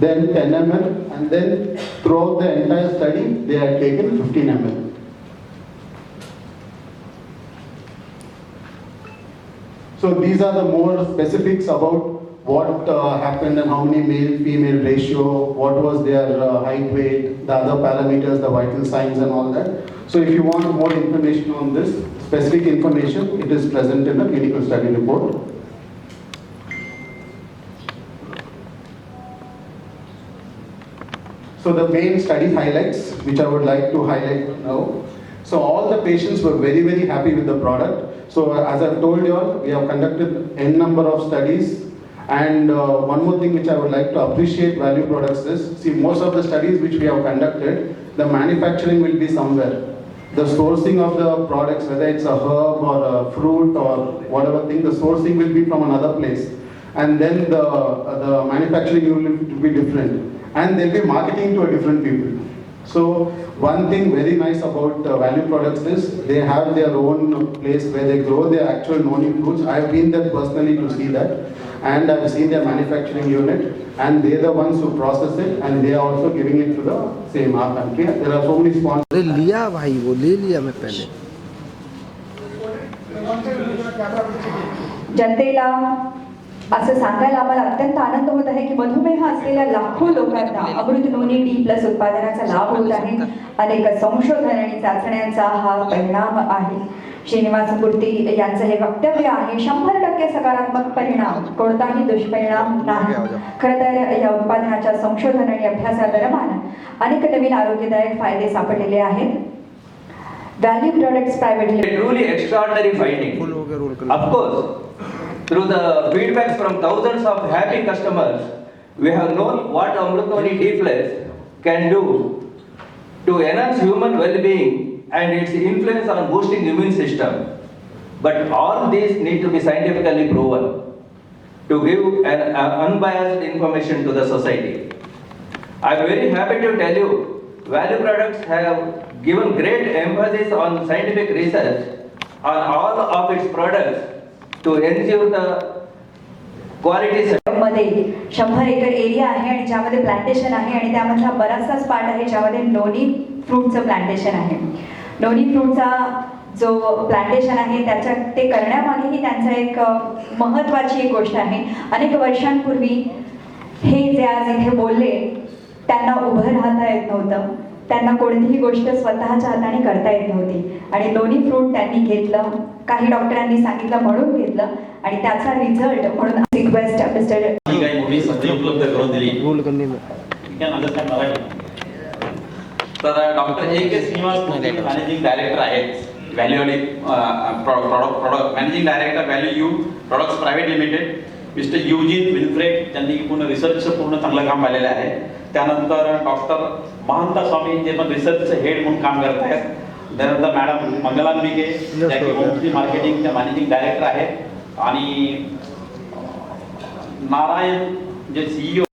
then 10 ml, and then throughout the entire study, they had taken 15 ml. So these are the more specifics about what happened and how many male-female ratio, what was their height, weight, the other parameters, the vital signs and all that. So if you want more information on this, specific information, it is present in the clinical study report. So the main study highlights, which I would like to highlight now. So all the patients were very, very happy with the product. So as I've told you all, we have conducted n number of studies. And one more thing which I would like to appreciate Value Products is, see, most of the studies which we have conducted, the manufacturing will be somewhere. The sourcing of the products, whether it's a herb or a fruit or whatever thing, the sourcing will be from another place. And then the manufacturing will be different. And they'll be marketing to a different people. So one thing very nice about Value Products is they have their own place where they grow their actual noni fruits. I've been there personally to see that. And I've seen their manufacturing unit, and they're the ones who process it, and they are also giving it to the same our country. There are so many sponsors. लिया भाई, वो ले लिया मैं पहले. जनतेला असं सांगायला आम्हाला अत्यंत आनंद होत आहे की मधुमेह असलेल्या लाखो लोकांना अमृत नोनी D+ उत्पादनाचा लाभ होत आहे. अनेक संशोधन आणि चाचण्यांचा हा परिणाम आहे. श्रीनिवास मूर्ती यांचं हे वक्तव्य आहे. 100% सकारात्मक परिणाम, कोणताही दुष्परिणाम नाही. खरं तर या उत्पादनाच्या संशोधन आणि अभ्यासादरम्यान अनेक नवीन आरोग्यदायक फायदे सापडलेले आहेत. Value Products Private Limited. Truly extraordinary finding. Of course, through the feedbacks from thousands of happy customers, we have known what Amrut Noni D+ can do to enhance human well-being and its influence on boosting immune system. But all these need to be scientifically proven to give an unbiased information to the society. I am very happy to tell you, Value Products have given great emphasis on scientific research on all of its products to ensure the quality. मध्ये 100 acre area आहे आणि ज्यामध्ये plantation आहे आणि त्यामधला बराचसाच part आहे ज्यामध्ये नोनी फ्रूटचं plantation आहे. नोनी फ्रूटचा जो प्लांटेशन आहे त्याच्या ते करण्यामागेही त्यांचा एक महत्त्वाची एक गोष्ट आहे. अनेक वर्षांपूर्वी हे जे आज इथे बोलले त्यांना उभं राहता येत नव्हतं. त्यांना कोणतीही गोष्ट स्वतःच्या हाताने करता येत नव्हती आणि नोनी फ्रूट त्यांनी घेतलं. काही डॉक्टरांनी सांगितलं म्हणून घेतलं आणि त्याचा रिझल्ट म्हणून रिक्वेस्ट मिस्टर काही मोठी संधी उपलब्ध करून दिली. तर doctor A.K. Shrinivas Murthy managing director आहेत व्हॅल्यू आणि product managing director value products private limited. Mister Eugene Wilfred त्यांनी पूर्ण रिसर्चचं पूर्ण चांगलं काम पाहिलेलं आहे. त्यानंतर डॉक्टर महंता स्वामी जे पण रिसर्चचं हेड म्हणून काम करत आहेत. त्यानंतर मॅडम मंगलांबिके ज्या की होमस्टी मार्केटिंगच्या मॅनेजिंग डायरेक्टर आहेत. आणि नारायण जे CEO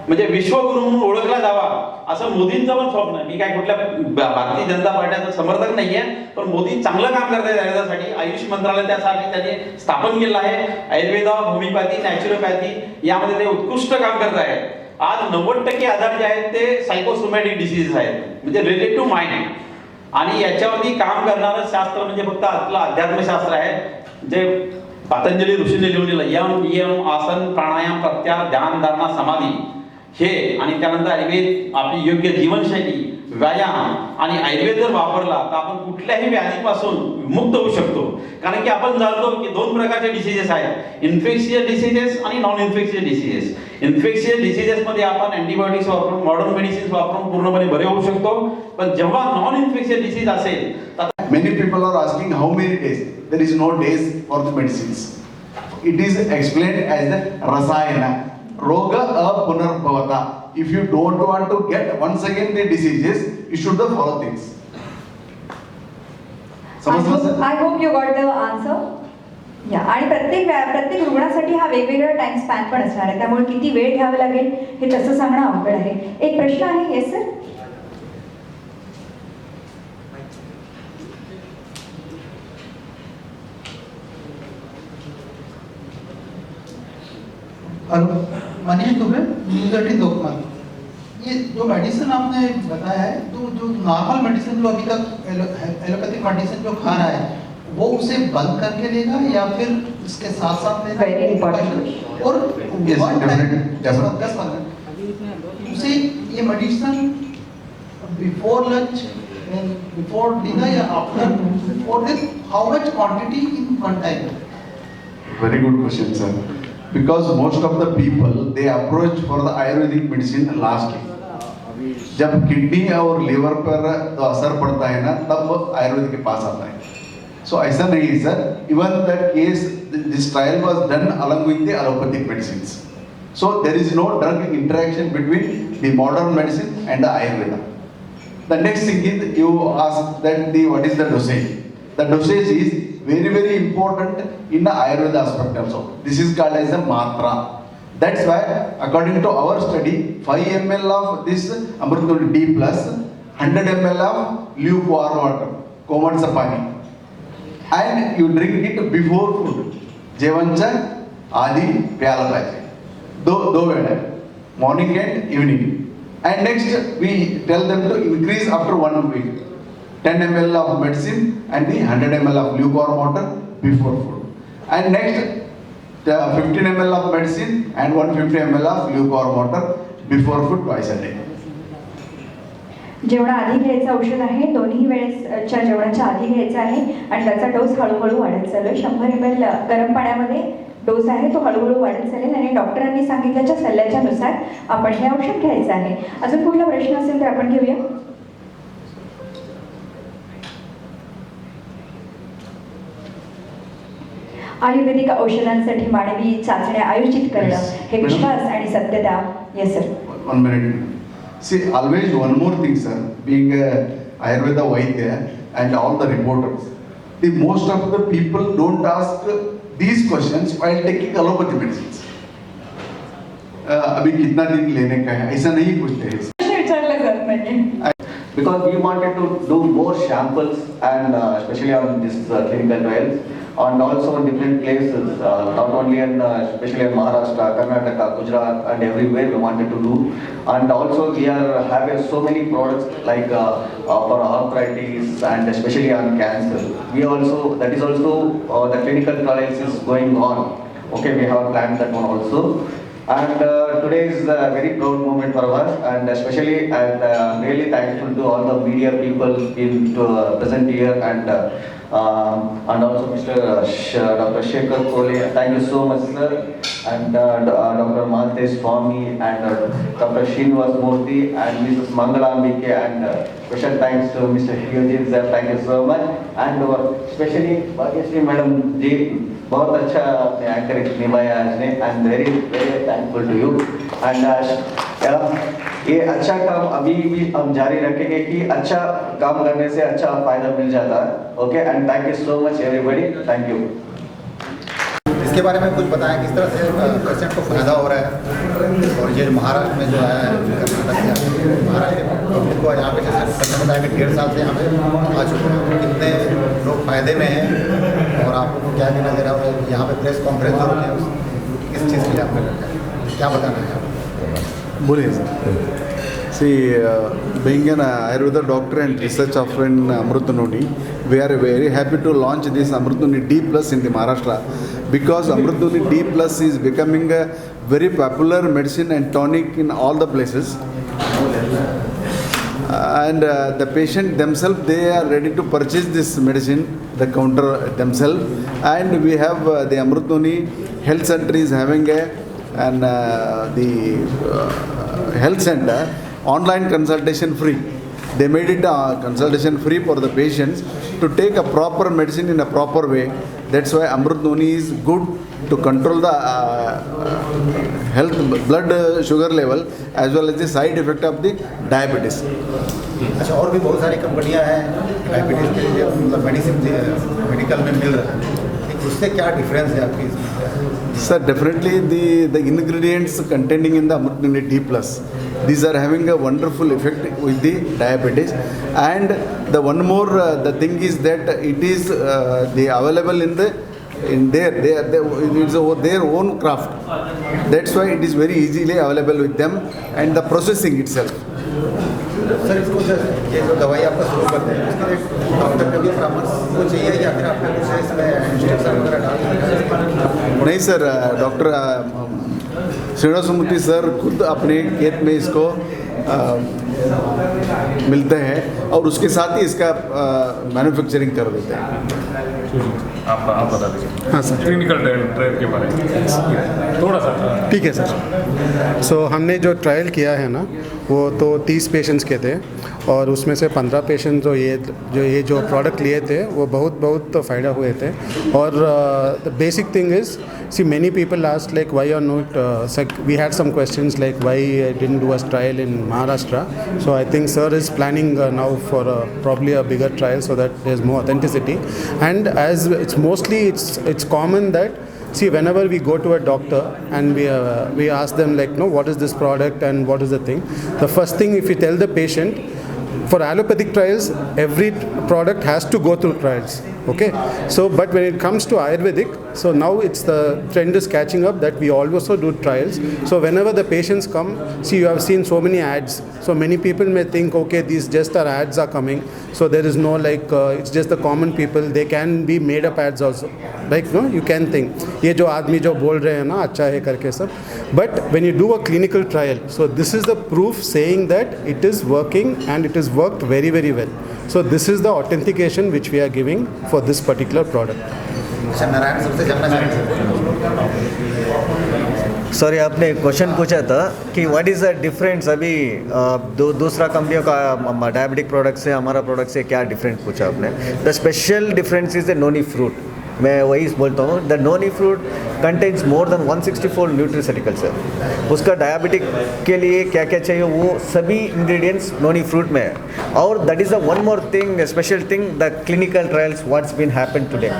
म्हणजे विश्वगुरु म्हणून ओळखला जावा असं मोदींचं पण स्वप्न आहे. मी काय कुठल्या भारतीय जनता पार्टीचा समर्थक नाहीये, पण मोदी चांगलं काम करतात आयुर्वेदासाठी. आयुष मंत्रालय त्यासाठी त्यांनी स्थापन केलं आहे. आयुर्वेद, होमिओपॅथी, नॅचरोपॅथी यामध्ये ते उत्कृष्ट काम करत आहेत. आज 90% आजार जे आहेत ते सायकोसोमॅटिक डिसीजेस आहेत, म्हणजे रिलेटेड टू माइंड. आणि याच्यावरती काम करणारं शास्त्र म्हणजे फक्त आपलं अध्यात्मशास्त्र आहे, जे पतंजली ऋषीने लिहून दिलं. यम नियम आसन प्राणायाम प्रत्याहार ध्यान धारणा समाधी हे. आणि त्यानंतर आयुर्वेद आपली योग्य जीवनशैली व्यायाम आणि आयुर्वेद जर वापरला तर आपण कुठल्याही व्याधीपासून मुक्त होऊ शकतो. कारण की आपण जाणतो की 2 प्रकारचे डिसीजेस आहेत, इन्फेक्शियस डिसीजेस आणि non infectious diseases. Infectious diseases मध्ये आपण अँटीबायोटिक्स वापरून मॉडर्न मेडिसिन्स वापरून पूर्णपणे बरे होऊ शकतो. पण जेव्हा नॉन इन्फेक्शियस डिसीज असेल तर many people are asking how many days. There is no days for the medicines. It is explained as the rasayana roga apunarbhavata. If you don't want to get once again the diseases, you should follow things. I hope you got the answer. आणि प्रत्येक रुग्णासाठी हा वेगवेगळा time span पण असणार आहे, त्यामुळे किती वेळ घ्यावा लागेल हे तसं सांगणं अवघड आहे. एक प्रश्न आहे. Yes sir. Hello. Manish Dubey, news 18 लोकमत। ये जो मेडिसिन आपने बताया है, तो जो नॉर्मल मेडिसिन जो अभी तक एलोपैथिक मेडिसिन जो खा रहा है, वो उसे बंद करके लेगा या फिर इसके साथ साथ लेगा? Very important. और Yes, one time, definitely. 10 उसे ये medicine before lunch, before dinner या after, before this, how much quantity in one time? Very good question, sir. Because most of the people they approach for the Ayurvedic medicine lastly. जब kidney और liver पर तो असर पड़ता है ना, तब आयुर्वेद के पास आता है. So ऐसा नहीं है sir. Even that case, this trial was done along with the allopathic medicines. So there is no drug interaction between the modern medicine and the Ayurveda. The next thing is you ask that what is the dosage. The dosage is very important in the Ayurveda aspect also. This is called as a matra. That's why according to our study, 5 ml of this Amrutnoni D plus, 100 ml of lukewarm water, कोमट सा पानी, and you drink it before food. जेवणच्या आधी प्यायला पाहिजे. दो वेळा, morning and evening. And next we tell them to increase after 1 week. 10 ml of medicine and the 100 ml of lukewarm water before food. And next 15 ml of medicine and 150 ml of lukewarm water before food twice a day. जेवणा आधी घ्यायचं औषध आहे, दोन्ही वेळेसच्या जेवणाच्या आधी घ्यायचं आहे आणि त्याचा डोस हळूहळू वाढत चालू. 100 ml गरम पाण्यामध्ये डोस आहे, तो हळूहळू वाढत चालेल आणि डॉक्टरांनी सांगितल्याच्या सल्ल्याच्यानुसार आपण हे औषध घ्यायचं आहे. अजून कुठला प्रश्न असेल तर आपण घेऊया. आयुर्वेदिक औषधांसाठी मानवी चाचण्या आयोजित करणं हे विश्वास आणि सत्यता. Yes sir. 1 minute. See, always one more thing, sir. Being a Ayurveda Vaidya and all the reporters, the most of the people don't ask these questions while taking allopathy medicines. अभी कितना दिन लेने का है, ऐसा नहीं पूछते हैं. विचारलं जात नाही. Because we wanted to do more samples and especially on this clinical trials and also in different places, not only in especially in Maharashtra, Karnataka, Gujarat and everywhere we wanted to do. And also we are having so many products like for arthritis and especially on cancer. We also, that is also the clinical trials is going on. Okay, we have planned that one also. And today is a very proud moment for us, and especially I'm really thankful to all the media people in present here and also Mr. Dr. Shekhar Kole. Thank you so much, sir. And Dr. Maltesh Swami and Dr. Srinivas Murthy and Mrs. Mangalambike and special thanks to Mr. Hyojin sir. Thank you so much. And especially Bhagyashree Madam ji, बहुत अच्छा आपने anchor निभाया आज ने. I am very thankful to you. And ये अच्छा काम अभी भी हम जारी रखेंगे कि अच्छा काम करने से अच्छा फायदा मिल जाता है. Okay, and thank you so much everybody. Thank you. इसके बारे में कुछ बताएं, किस तरह से पेशेंट को फायदा हो रहा है. और ये महाराष्ट्र में जो है महाराष्ट्र पब्लिक को यहाँ पे जैसे पेशेंट बताया कि 1.5 साल से यहाँ पे आ चुके हैं, कितने लोग फायदे में हैं और आप लोग को क्या कहना दे रहा है. यहाँ पे प्रेस कॉन्फ्रेंस हो रही है, किस चीज़ के लिए आपने रखा है, क्या बताना है आप? बोलिए sir. See, being an Ayurveda doctor and research officer in Amrutnoni, we are very happy to launch this Amrutnoni D plus in the Maharashtra, because Amrutnoni D plus is becoming a very popular medicine and tonic in all the places. And the patient themselves, they are ready to purchase this medicine, the counter themselves. And we have the Amrutnoni Health Center is having the health center online consultation free. They made it consultation free for the patients to take a proper medicine in a proper way. That's why Amrutnoni is good to control the health blood sugar level as well as the side effect of the diabetes. अच्छा, और भी बहुत सारी कंपनियां हैं diabetes के लिए, मतलब मेडिसिन मेडिकल में मिल रहा है, उससे क्या डिफरेंस है आपकी इसमें? Sir, definitely the ingredients containing in the Amrutnoni D plus, these are having a wonderful effect with the diabetes. And the one more the thing is that it is the available in the in it's their own craft. That's why it is very easily available with them and the processing itself. Sir इसको ये जो दवाई आपका शुरू करते हैं उसके लिए डॉक्टर का भी परामर्श को चाहिए या फिर आपने कुछ इसमें इंस्ट्रक्शन वगैरह डाल नहीं सर, डॉक्टर श्रीनिवास मूर्ति सर खुद अपने खेत में इसको मिलते हैं और उसके साथ ही इसका मैन्युफैक्चरिंग कर देते हैं। आप बता दीजिए। हाँ सर, क्लिनिकल ट्रायल के बारे में थोड़ा सा। ठीक है सर। सो हमने जो ट्रायल किया है ना वो तो 30 पेशेंट्स के थे और उसमें से 15 पेशेंट जो प्रोडक्ट लिए थे वो बहुत फ़ायदा हुए थे। और the basic thing is see many people asked like why are not we had some questions like why didn't do a trial in Maharashtra. So I think sir is planning now for probably a bigger trial so that there's more authenticity. And as it's mostly it's common that see whenever we go to a doctor and we ask them like no what is this product and what is the thing, the first thing if you tell the patient for allopathic trials every product has to go through trials, okay? So but when it comes to Ayurvedic, so now it's the trend is catching up that we also do trials. So whenever the patients come, see you have seen so many ads, so many people may think okay these just are ads are coming, so there is no like it's just the common people, they can be made up ads also, like no you can think ये जो आदमी जो बोल रहे हैं ना अच्छा है करके सब, but when you do a clinical trial, so this is the proof saying that it is working and it is worked very very well. So this is the authentication which we are giving for this particular product. Sir Narayan सबसे जानना चाहेंगे sorry, आपने एक question पूछा था कि what is the difference अभी दूसरा कंपनियों का डायबिटिक प्रोडक्ट से हमारा प्रोडक्ट से क्या डिफरेंस पूछा आपने। The special difference is the noni fruit. मैं वही बोलता हूँ, the noni fruit contains more than 164 न्यूट्रिसेटिकल्स है। उसका डायबिटिक के लिए क्या क्या चाहिए वो सभी इंग्रेडिएंट्स नोनी फ्रूट में है। और that is the one more thing special thing, the clinical trials what's been happen today.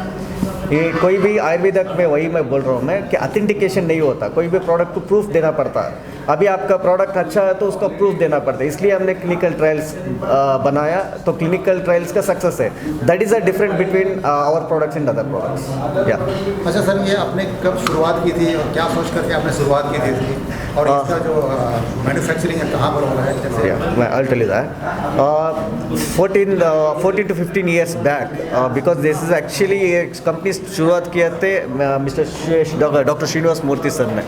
ये कोई भी आयुर्वेदिक में वही मैं बोल रहा हूँ मैं कि ऑथेंटिकेशन नहीं होता, कोई भी प्रोडक्ट को प्रूफ देना पड़ता है। अभी आपका प्रोडक्ट अच्छा है तो उसका प्रूफ देना पड़ता है, इसलिए हमने क्लिनिकल ट्रायल्स बनाया, तो क्लिनिकल ट्रायल्स का सक्सेस है। That is a different between our products and other products. या अच्छा सर, ये आपने कब शुरुआत की थी और क्या सोच करके आपने शुरुआत की थी और इसका जो मैन्युफैक्चरिंग है कहाँ पर हो रहा है जैसे? I'll tell you that 14 to 15 years back because this is actually company शुरुआत किए थे मिस्टर डॉक्टर श्रीनिवास मूर्ति सर ने।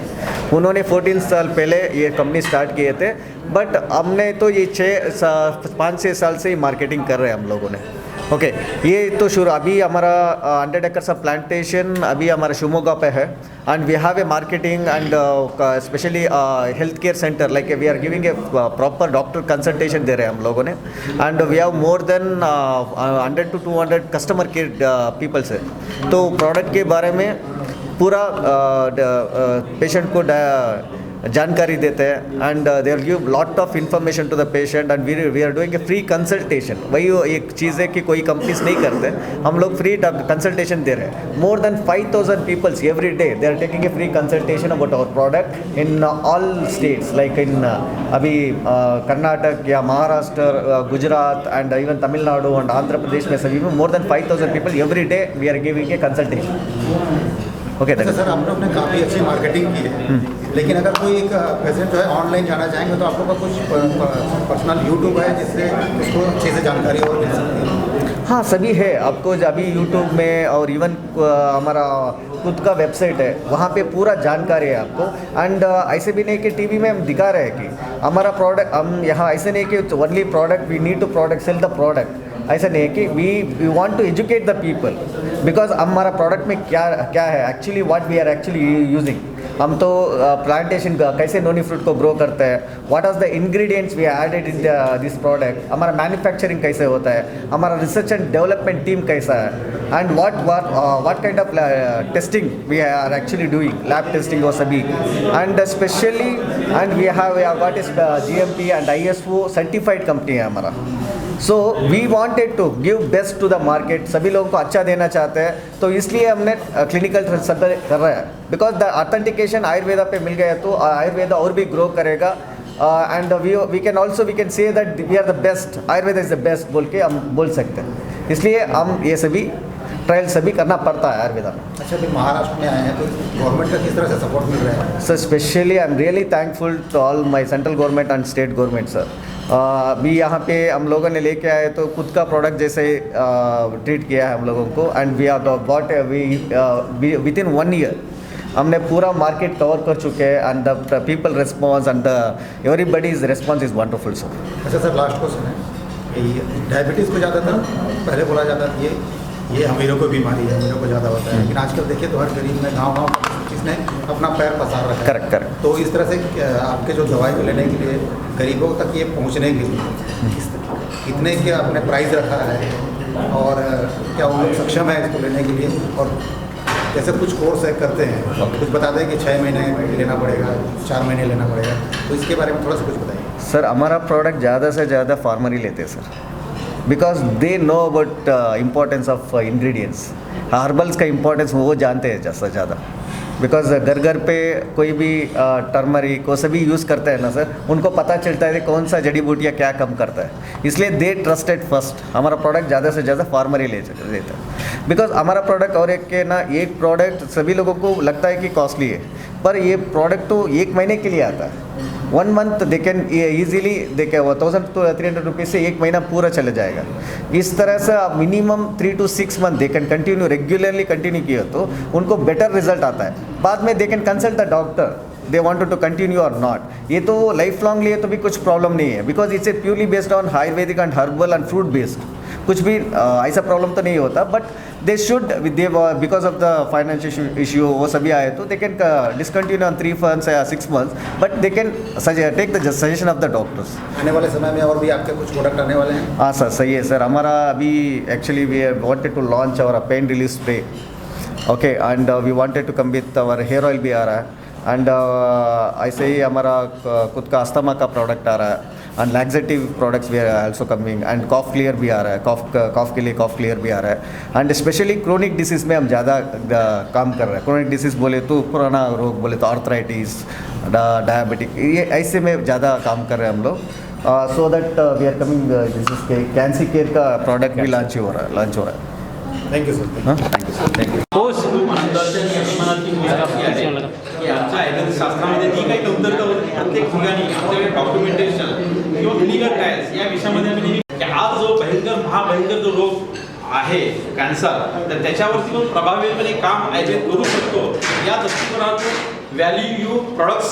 उन्होंने 14 साल पहले ये कंपनी स्टार्ट किए थे, बट हमने तो ये 5-6 साल से ही मार्केटिंग कर रहे हैं हम लोगों ने। ओके ये तो शुरू अभी हमारा 100 एकर्स ऑफ प्लांटेशन अभी हमारा शिवमोगा पे है and we have a marketing and specially health care centre like we are giving a proper doctor consultation दे रहे हैं हम लोगों ने and we have more than 100 to 200 customer care peoples है। तो प्रोडक्ट के बारे में पूरा पेशेंट को जानकारी देते हैं and they will give lot of information to the patient and we are doing a free consultation. वही एक चीज़ है कि कोई कंपनीज नहीं करते, हम लोग फ्री कंसल्टेशन दे रहे हैं। More than 5000 peoples every day they are taking a free consultation about our product in all states like in अभी कर्नाटक या Maharashtra, Gujarat and even Tamil Nadu and Andhra Pradesh में सभी में more than 5000 people every day we are giving a consultation. Okay अच्छा sir, आप लोग ने काफ़ी अच्छी मार्केटिंग की है, लेकिन अगर कोई एक पेशेंट जो है ऑनलाइन जाना चाहेंगे तो आपको कुछ पर्सनल यूट्यूब है जिससे उसको अच्छे से जानकारी और मिल सकती है? हाँ सभी है, आपको अभी यूट्यूब में और इवन हमारा खुद का वेबसाइट है, वहाँ पे पूरा जानकारी है आपको। एंड ऐसे भी नहीं कि टीवी में हम दिखा रहे हैं कि हमारा प्रोडक्ट, हम यहाँ ऐसे नहीं कि only product we need to product sell the product, ऐसा नहीं है कि we want to educate the people because हमारा प्रोडक्ट में क्या क्या है actually what we are actually using. हम तो प्लांटेशन कैसे नोनी फ्रूट को ग्रो करते हैं, what are the ingredients we added in this product, हमारा मैन्युफैक्चरिंग कैसे होता है, हमारा रिसर्च एंड डेवलपमेंट टीम कैसा है and what kind of testing we are actually doing, lab testing और सभी and specially and we have what is GMP and ISO certified company है हमारा। So we wanted to give best to the market, सभी लोगों को अच्छा देना चाहते हैं, तो इसलिए हमने क्लिनिकल सब कर रहे हैं बिकॉज द ऑथेंटिकेशन आयुर्वेदा पे मिल गया तो आयुर्वेदा और भी ग्रो करेगा and we can say that we are the best, Ayurveda is the best बोल के हम बोल सकते हैं। इसलिए हम ये सभी ट्रायल सभी करना पड़ता है आयुर्वेदा में। अच्छा, अभी महाराष्ट्र में आए हैं तो गवर्नमेंट का किस तरह से सपोर्ट मिल रहा है? Sir specially I am really thankful to all my central government and state government sir. अभी यहाँ पे हम लोगों ने लेके आए तो खुद का प्रोडक्ट जैसे ट्रीट किया है हम लोगों को, and we are bought within 1 year हमने पूरा मार्केट कवर कर चुके हैं, and the people response and everybody's response is wonderful sir. अच्छा सर, लास्ट क्वेश्चन है, डायबिटीज़ को ज़्यादातर पहले बोला जाता था ये अमीरों को बीमारी है, अमीरों को ज़्यादा होता है, लेकिन आजकल देखिए तो हर गरीब में गाँव किसने अपना पैर पसार रखा है। करेक्ट। तो इस तरह से आपके जो दवाई को लेने के लिए गरीबों तक ये पहुँचने के लिए कितने के आपने प्राइस रखा है, और क्या वो लोग सक्षम है इसको लेने के लिए? और जैसे कुछ कोर्स करते हैं, कुछ बता दें कि 6 महीने लेना पड़ेगा, 4 महीने लेना पड़ेगा, तो इसके बारे में थोड़ा सा कुछ बताइए। सर हमारा प्रोडक्ट ज़्यादा से ज़्यादा फार्मर ही लेते हैं sir, because they know about importance of ingredients. Herbals का इम्पोर्टेंस वो जानते हैं ज़्यादा से ज़्यादा, बिकॉज घर घर पे कोई भी टर्मरिक वो सभी यूज़ करते हैं ना सर, उनको पता चलता है कि कौन सा जड़ी बूटियाँ क्या कम करता है, इसलिए दे ट्रस्टेड फर्स्ट हमारा प्रोडक्ट ज़्यादा से ज़्यादा फार्मर ही लेता है। बिकॉज हमारा प्रोडक्ट और एक के ना, एक प्रोडक्ट सभी लोगों को लगता है कि कॉस्टली है, पर ये प्रोडक्ट तो 1 महीने के लिए आता है। 1 month they can easily they can 1000 to 300 rupees से 1 महीना पूरा चले जाएगा। इस तरह से minimum 3 to 6 month they can continue, regularly continue किया तो उनको बेटर रिजल्ट आता है। बाद में they can consult the doctor they wanted to continue और नॉट। ये तो लाइफ लॉन्ग लिए तो भी कुछ प्रॉब्लम नहीं है, because it's a purely based on Ayurvedic and herbal and fruit based, कुछ भी ऐसा प्रॉब्लम तो नहीं होता। But they should they because of the financial issue वो सभी आए तो they can discontinue on 3 months या 6 months, but they can take the suggestion of the doctors. आने वाले समय में और भी आपके कुछ प्रोडक्ट आने वाले हैं? हाँ सर, सही है सर। हमारा अभी actually we wanted to launch our pain relief spray, okay, and we wanted to come with our hair oil भी आ रहा है, एंड ऐसे ही हमारा खुद का अस्थमा का प्रोडक्ट आ रहा है, एंड लैक्सेटिव प्रोडक्ट्स भी are also coming, and cough clear भी आ रहा है, कॉफ के लिए कॉफ क्लियर भी आ रहा है, एंड स्पेशली क्रोनिक डिसीज़ में हम ज़्यादा काम कर रहे हैं। क्रोनिक डिसीज़ बोले तो पुराना रोग बोले तो आर्थराइटिस, डायबिटिक, ये ऐसे में ज़्यादा काम कर रहे हैं हम लोग, so that we are coming disease के कैंसर केयर का प्रोडक्ट भी लॉन्च हो रहा है। Thank you sir. हाँ, thank you sir, thank you. की आमच्या आयुर्वेद शास्त्रामध्ये जी काही कमतरता होती प्रत्येक ठिकाणी आमच्याकडे डॉक्युमेंटेशन किंवा क्लिनिकल ट्रायल्स या विषयामध्ये आम्ही नेहमी की आज जो महाभयंकर जो रोग आहे कॅन्सर, तर त्याच्यावरती पण प्रभावीपणे काम आयुर्वेद करू शकतो या दृष्टिकोनातून व्हॅल्यू यू प्रोडक्ट्स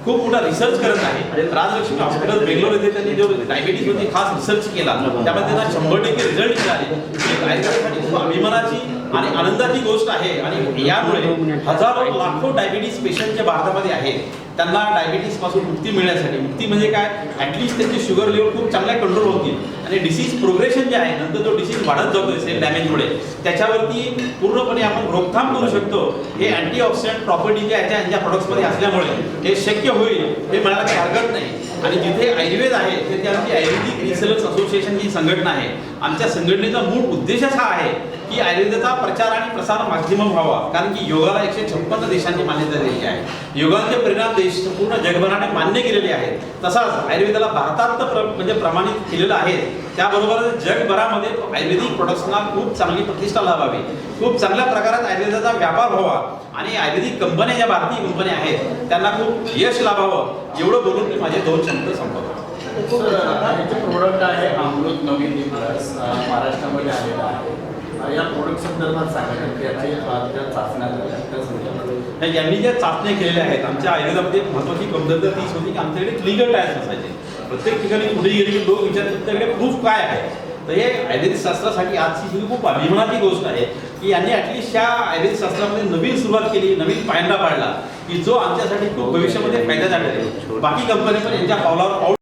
खूप मोठा रिसर्च करत आहे। राजलक्ष्मी हॉस्पिटल बेंगलोर येथे त्यांनी जो डायबिटीजवरती खास रिसर्च केला त्यामध्ये त्यांना 100% रिझल्ट मिळाले। ही आयुर्वेदासाठी खूप अभिमानाची आणि आनंदाची गोष्ट आहे, आणि यामुळे हजारो लाखो डायबिटीज पेशंट जे भारतामध्ये आहेत त्यांना डायबिटीज पासून मुक्ती मिळण्यासाठी, मुक्ती म्हणजे काय, ॲटलिस्ट त्यांची शुगर लेवल खूप चांगल्या कंट्रोल होतील, आणि डिसीज प्रोग्रेशन जे आहे नंतर जो डिसीज वाढत जातोय सेल डॅमेजमुळे त्याच्यावरती पूर्णपणे आपण रोकथाम करू शकतो। हे अँटीऑक्सिडंट प्रॉपर्टी जे आहे यांच्या प्रोडक्ट्समध्ये असल्यामुळे हे शक्य होईल हे म्हणायला काही हरकत नाही। आणि जिथे आयुर्वेद आहे तिथे आमची आयुर्वेदिक रिसर्च असोसिएशन ही संघटना आहे। आमच्या संघटनेचा मूळ उद्देशच हा आहे की आयुर्वेदाचा प्रचार आणि प्रसार माध्यम व्हावा, कारण की योगाला 156 देशांनी मान्यता दिलेली आहे। योगाचे परिणाम देश पूर्ण जगभराने मान्य केलेले आहेत। तसाच आयुर्वेदाला भारतात म्हणजे प्रमाणित केलेलं आहे, त्याबरोबरच जगभरामध्ये आयुर्वेदिक प्रोडक्ट्सना खूप चांगली प्रतिष्ठा लाभावी, खूप चांगल्या प्रकारात आयुर्वेदाचा व्यापार व्हावा, आणि आयुर्वेदिक कंपन्या ज्या भारतीय कंपन्या आहेत त्यांना खूप यश लाभावं, एवढं बोलून मी माझे 2 शब्द संपवतो। प्रोडक्ट आहे अमृत नवीन प्लस महाराष्ट्रामध्ये आलेला आहे, या प्रोडक्ट संदर्भात सांगा की याची चाचण्या यांनी ज्या चाचण्या केलेल्या आहेत आमच्या आयुर्वेदामध्ये महत्त्वाची कमतरता तीच होती की आमच्याकडे क्लिनिकल ट्रायल्स असायचे। प्रत्येक ठिकाणी पुढे गेले की लोक विचारतात तुमच्याकडे प्रूफ काय आहे, तर हे आयुर्वेदिक शास्त्रासाठी आजची ही खूप अभिमानाची गोष्ट आहे की यांनी ॲटलिस्ट या आयुर्वेदिक शास्त्रामध्ये नवीन सुरुवात केली, नवीन पायंडा पाडला की जो आमच्यासाठी खूप भविष्यामध्ये फायदा झालेला आहे। बाकी कंपन्या पण यांच्या पावलावर